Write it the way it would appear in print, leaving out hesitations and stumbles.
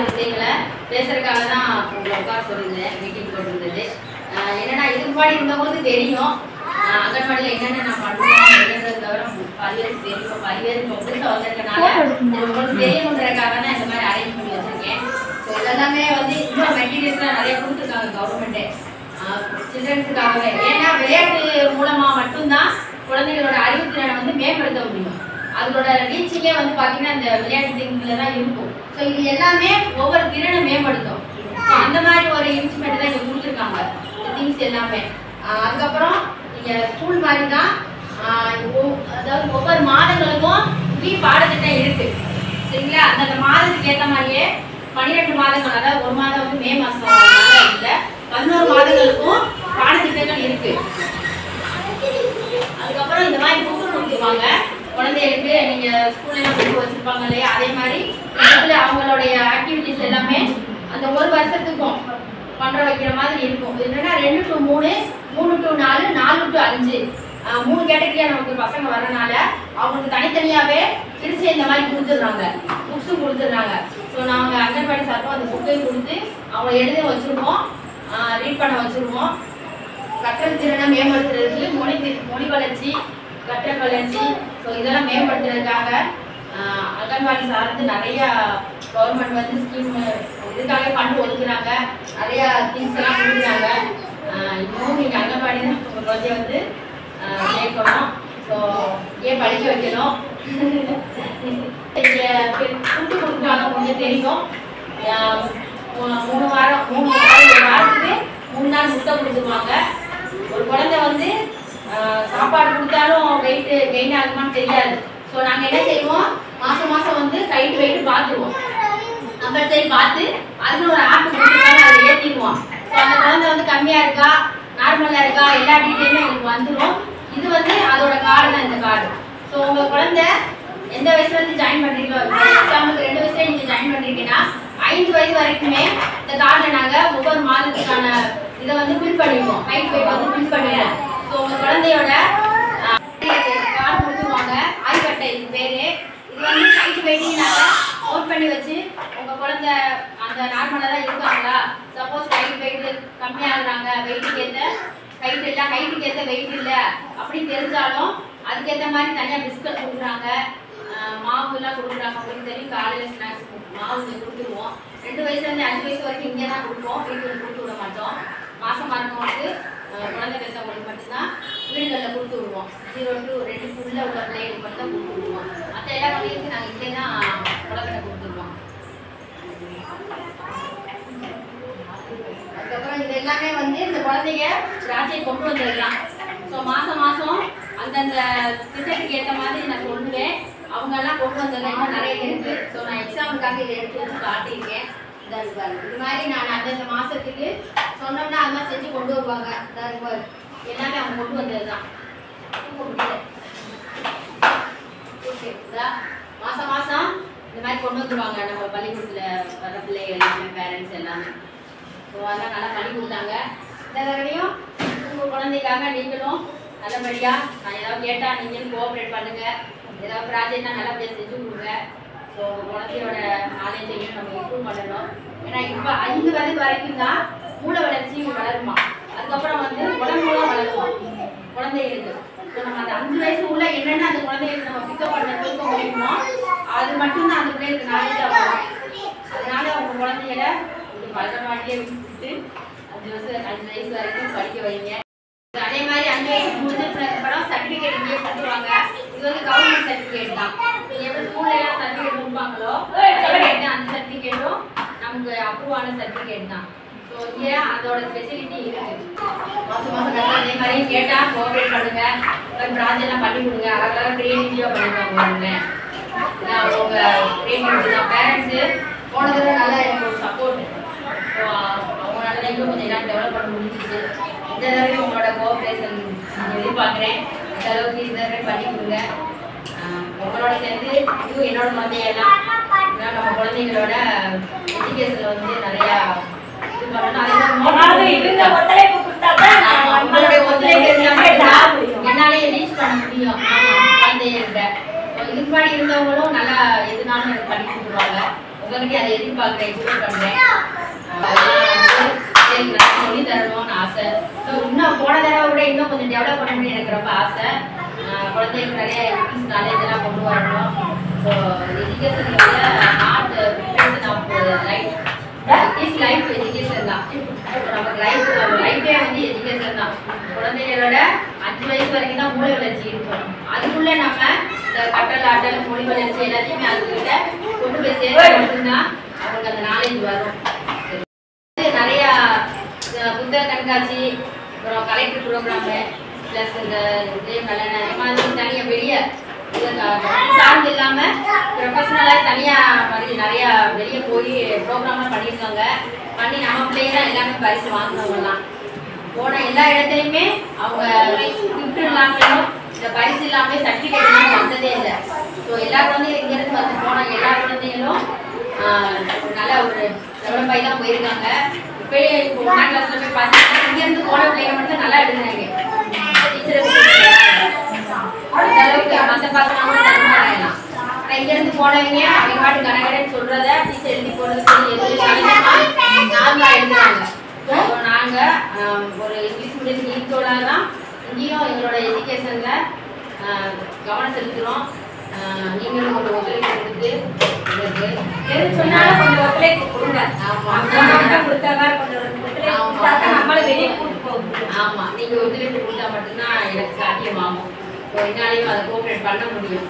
விஷயங்களை பேசுறதுக்காக தான் உங்களை உட்கார சொல்லியிருந்தேன், மீட்டிங் போட்டிருந்தது. என்னன்னா இதுக்கு முன்னாடி இருந்தவங்களுக்கு தெரியும் அங்கன்வாடியில் என்னென்ன நான் பண்ணுவேன் தவிர பல்வேறு தெரியும். பல்வேறு புதுசாக வந்திருக்கனால உங்களுக்கு தெரியணுன்றதுக்காக தான் இந்த மாதிரி அரேஞ்ச் பண்ணி வச்சிருக்கேன். ஸோ இதெல்லாமே வந்து இன்னும் மெட்டீரியல்ஸ்லாம் நிறைய கொடுத்துருக்காங்க கவர்மெண்ட்டே சில்ட்ரன்ஸுக்காகவே. ஏன்னா விளையாட்டு மூலமாக மட்டும்தான் குழந்தைகளோட அறிவுத்திறனை வந்து மேம்படுத்த முடியும். அதோட ரீச்சிங்கே வந்து பார்த்தீங்கன்னா இந்த விளையாட்டு திங்கில் தான் இருக்கும். ஸோ இது எல்லாமே ஒவ்வொரு திறனை மேம்படுத்தும். ஸோ அந்த மாதிரி ஒரு இன்ஸ்ட்ருமெண்ட் தான் இங்கே கொடுத்துருக்காங்க திங்ஸ் எல்லாமே. அதுக்கப்புறம் நீங்கள் ஸ்கூல் மாதிரி தான், அதாவது ஒவ்வொரு மாதங்களுக்கும் பாடத்திட்டம் இருக்குது சரிங்களா. அந்த மாதத்துக்கு ஏற்ற மாதிரியே 12 மாதங்கள், அதாவது ஒரு மாதம் வந்து மே மாதம் இல்லை, 11 மாதங்களுக்கும் பாடத்திட்டங்கள் இருக்குது. அதுக்கப்புறம் இந்த மாதிரி புக்கு கொடுத்துருவாங்க குழந்தைகளுக்கு. நீங்கள் ஸ்கூல்லாம் புக்கு வச்சுருப்பாங்க இல்லையா, அதே மாதிரி இதில் அவங்களுடைய ஆக்டிவிட்டிஸ் எல்லாமே அந்த ஒரு வருஷத்துக்கும் பண்ணுற வைக்கிற மாதிரி இருக்கும். என்னென்னா 2 to 3, 3 to 4, 4 to 5 3 கேட்டகரியாக நமக்கு பசங்க வரனால அவங்களுக்கு தனித்தனியாகவே பிரித்து இந்த மாதிரி கொடுத்துட்றாங்க, புக்ஸும் கொடுத்துட்றாங்க. ஸோ நாங்கள் அங்கன்வாடி சார்பாக அந்த புக்கையும் கொடுத்து அவங்கள எழுத வச்சுருவோம், ரீட் பண்ண வச்சுருவோம். கற்றல் திறனை மேம்படுத்துறதுக்கு மொழி வளர்ச்சி, கற்றல் வளர்ச்சி, ஸோ இதெல்லாம் மேம்படுத்துறதுக்காக அங்கன்வாடி சார்ந்து நிறையா கவர்மெண்ட் வந்து ஸ்கீம் இதுக்காக ஃபண்ட் ஒதுக்குறாங்க, நிறையா திங்ஸ் எல்லாம் கொடுக்குறாங்க. இன்னும் நீங்கள் அங்கன்வாடி தான் உங்கள் குழந்தைய வந்து சேர்க்கணும். ஸோ ஏன் படிக்க வைக்கணும். ஃபுட்டு கொடுக்குறாங்க கொஞ்சம் தெரியும். 3 வாரத்துக்கு 3 நாள் முட்டை கொடுத்துருவாங்க. ஒரு குழந்தை வந்து சாப்பாடு கொடுத்தாலும் வெயிட் கெயின் ஆகுமான்னு தெரியாது. ஸோ நாங்கள் என்ன செய்வோம், மாதம் மாதம் வந்து ஹைட் வெயிட் பார்த்துருவோம். கம்பல்சரி பார்த்து அதுக்கு ஒரு ஆப் கொடுத்துருக்காங்க, அதை ஏற்றிடுவோம். ஸோ அந்த குழந்தை வந்து கம்மியாக இருக்கா நார்மலாக இருக்கா எல்லா டீட்டெயிலும் எங்களுக்கு வந்துடும். இது வந்து அதோட கார்டு தான், இந்த கார்டு. ஸோ உங்கள் குழந்தை எந்த வயசுலேருந்து ஜாயின் பண்ணுறீங்களோ, எக்ஸாம்பிளுக்கு 2 வயசுல நீங்கள் ஜாயின் பண்ணுறீங்கன்னா 5 வயசு வரைக்குமே இந்த கார்டில் நாங்கள் ஒவ்வொரு மாதத்துக்கான இதை வந்து ஃபில் பண்ணிடுவோம், ஹைட் வெயிட் வந்து ஃபில் பண்ணிடுவோம். ஸோ உங்கள் குழந்தையோட கார்டு கொடுத்துருவாங்க, ஆய்வட்டை இது பேர். இது வந்து ஹைட் வெயிட்டையும் நாங்கள் நோட் பண்ணி வச்சு உங்கள் குழந்தை அந்த நார்மலாக தான் இருக்காங்களா, சப்போஸ் ஹைட் வெயிட் கம்மியாகிறாங்க, வெயிட்டுக்கு ஏற்ற ஹைட் இல்லை, ஹைட்டுக்கு ஏற்ற வெயிட் இல்லை அப்படின்னு தெரிஞ்சாலும் அதுக்கேற்ற மாதிரி தனியாக பிஸ்கட் கொடுக்குறாங்க, மாவுலாம் கொடுக்குறாங்க. அப்படின்னு தெரியும், காலையில் ஸ்நாக்ஸ் மாவு கொடுத்துருவோம். 2 வயசுலேருந்து 5 வயசு வரைக்கும் இங்கே தான் கொடுப்போம், வீட்டுக்கு கொடுத்து விட மாட்டோம். மாதமாக இருக்கவங்களுக்கு குழந்தை பெற்றவங்களுக்கு மட்டும்தான் வீடுகளில் கொடுத்து விடுவோம். 0 to 2 உள்ள உள்ள பிள்ளைகளுக்கு மட்டும் தான் கொடுத்து விடுவோம். மற்ற எல்லா குழந்தைகளுக்கும் நாங்கள் இங்கே தான் குழந்தை கொடுத்துருவோம். அதுக்கப்புறம் இது எல்லாமே வந்து இந்த குழந்தைங்க ராஜ்யை கொண்டு வந்துடலாம். ஸோ மாதம் மாதம் அந்தந்த திட்டத்துக்கு ஏற்ற மாதிரி நான் சொல்லுவேன், அவங்கெல்லாம் கொண்டு வந்ததில் இன்னும் நிறைய இருக்குது. ஸோ நான் எக்ஸாமுக்காக இதை எடுத்து வச்சு காட்டியிருக்கேன். இது மாதிரி நான் அந்தந்த மாதத்துக்கு சொன்னோம்னா அது மாதிரி செஞ்சு கொண்டு வருவாங்க. எல்லாமே அவங்க கொண்டு வந்தது தான். மாதம் மாதம் இந்த மாதிரி கொண்டு வந்துடுவாங்க நம்ம பள்ளிக்கூடத்தில் வர பிள்ளைகள் எல்லாமே, பேரண்ட்ஸ் எல்லாமே. ஸோ அதெல்லாம் நல்லா பண்ணி கொடுத்தாங்க. இந்த தடவையும் உங்கள் குழந்தைக்காக நீங்களும் நல்லபடியாக நான் ஏதாவது கேட்டால் நீங்களும் கோஆப்ரேட் பண்ணுங்கள். ஏதாவது ப்ராஜெக்ட்னா நல்லபடியாக செஞ்சு கொடுங்க. ஸோ உங்கள் குழந்தையோட நாலேஜையும் நம்ம இம்ப்ரூவ் பண்ணணும். ஏன்னா இப்போ 5 வயது வரைக்கும் தான் மூளை வளர்ச்சியும் வளருமா, அதுக்கப்புறம் வந்து உடம்புலாம் வளருமா குழந்தைகளுக்கு. ஸோ நம்ம அந்த 5 வயசு உள்ள என்னென்ன அந்த குழந்தைகளுக்கு நம்ம பிக்கப் பண்ண தூக்க முடியுமோ அது மட்டும்தான் அந்த பிள்ளைகளுக்கு நாலேஜாக வரும். அதனால உங்கள் குழந்தைகள இது பழக்கமாட்டியே விட்டு 5 வயசு வரைக்கும் படிக்க வைங்க. அதே மாதிரி 5 வயசுக்கு முடிஞ்சதுக்கப்புறம் சர்டிஃபிகேட் இங்கே கொடுத்துருவாங்க. இது வந்து கவர்மெண்ட் சர்டிஃபிகேட் தான். எப்படி ஸ்கூல்ல எல்லாம் சர்டிஃபிகேட் கொடுப்பாங்களோ அந்த சர்டிஃபிகேட்டும் நமக்கு அப்ரூவ் ஆன சர்டிஃபிகேட் தான். ஸோ இங்கே அதோட ஃபெசிலிட்டி இருக்குது. மாதம் மாதம் கட்டலாம். அதே மாதிரி கேட்டால் கோஆப்ரேட் பண்ணுங்க, ப்ராஜெக்ட்லாம் பண்ணி கொடுங்க, அழகாக க்ரியேட்டிவிட்டியாக பண்ணிடுவாங்க. அவங்க க்ரியேட்டிவிட்டி தான். பேரண்ட்ஸு போன தடவை நல்லா எனக்கு ஒரு சப்போர்ட். ஸோ அவங்களால தான் இன்னும் கொஞ்சம் எல்லாம் டெவலப் பண்ண முடிஞ்சிச்சு. இந்த தடவை உங்களோட கோஆப்ரேஷன் எதிர்பார்க்குறேன். இந்த அளவுக்கு இந்த தடவை பண்ணி கொடுங்க. உங்களோட சேர்ந்து இதுவும் என்னோட குழந்தையெல்லாம் நம்ம குழந்தைங்களோட எஜுகேஷனில் வந்து நிறையா இது பண்ணணும். என்னாலே ரீச் பண்ண முடியும் குழந்தைகிட்ட. இதுக்கு முன்னாடி இருந்தவங்களும் நல்லா எதுனாலும் எனக்கு பண்ணி கொடுத்துருவாங்க. உங்ககிட்ட அதை எதிர்பார்க்குறேன், எக்ஸ்பெக்ட் பண்ணுறேன். சொல்லி தரணும்னு ஆசை. இன்னும் போன தடவை விட இன்னும் கொஞ்சம் டெவலப் பண்ணணும்னு எனக்கு ரொம்ப ஆசை. குழந்தைகளுக்கு நிறைய நாலேஜெல்லாம் கொண்டு வரணும். So education not preparation of life, is life education தான். நமக்கு லைஃபே வந்து எஜுகேஷன் தான். குழந்தைகளோட 5 வயசு வரைக்கும் தான் மூளை வளர்ச்சி இருக்கும். அதுக்குள்ளே நம்ம இந்த கற்றல் ஆற்றல் மொழி வளர்ச்சி எல்லாத்தையுமே அதுக்கிட்ட கொண்டு போய் சேர்த்து மட்டும்தான் அவங்களுக்கு அந்த நாலேஜ் வரும். நிறையா புத்தக கண்காட்சி, அப்புறம் கலெக்டர் ப்ரோக்ராமு, ப்ளஸ் இந்த நல்ல மாதிரி தனியாக வெளியே சார்ந்து இல்லாமல் ப்ரொஃபஷனலாக தனியாக மாதிரி நிறையா வெளியே போய் ப்ரோக்ராம்லாம் பண்ணியிருக்காங்க. பண்ணி நம்ம பிள்ளைங்க தான் எல்லாமே பரிசு வாங்கினவங்கலாம். போன எல்லா இடத்துலையுமே அவங்க கிஃப்ட் இல்லாமலும் இந்த பரிசு இல்லாமல் சர்டிஃபிகேட் வந்ததே இல்லை. ஸோ எல்லா குழந்தைகளும் இங்கேருந்து வந்து போன எல்லா குழந்தைகளும் நல்ல ஒரு டெவலப்பாகி தான் போயிருக்காங்க. இப்போ 1ஆம் கிளாஸில் போய் பார்த்தீங்கன்னா இங்கேருந்து போன பிள்ளைங்க மட்டும் நல்லா எழுதுனாங்க. அந்த அளவுக்கு மற்ற பசங்களும் தரமாறலாம். ஆனால் இங்கேருந்து போனவங்க அவங்க பாட்டு கணக்கடைன்னு சொல்கிறத டீச்சர் எழுதி போடுறது சொல்லி எதுவும் நார்மலாக எழுதுறாங்க. ஸோ நாங்கள் ஒரு இங்கிலீஷ் மீடியம் ஈர்த்தோட தான் இங்கேயும் எங்களோட எஜுகேஷனில் கவனம் செலுத்துகிறோம். நீங்களும் ஒரு ஒத்துழைப்பு கொடுத்து சொன்னாலும் கொஞ்சம் ஒத்துழைப்பு கொடுங்க. ஆமாம், நீங்கள் ஒத்துழைப்பு கொடுத்தா மட்டும்தான் எனக்கு சாத்தியமாகும். ஸோ என்னாலையும் அதை கோஆப்ரேட் பண்ண முடியும்.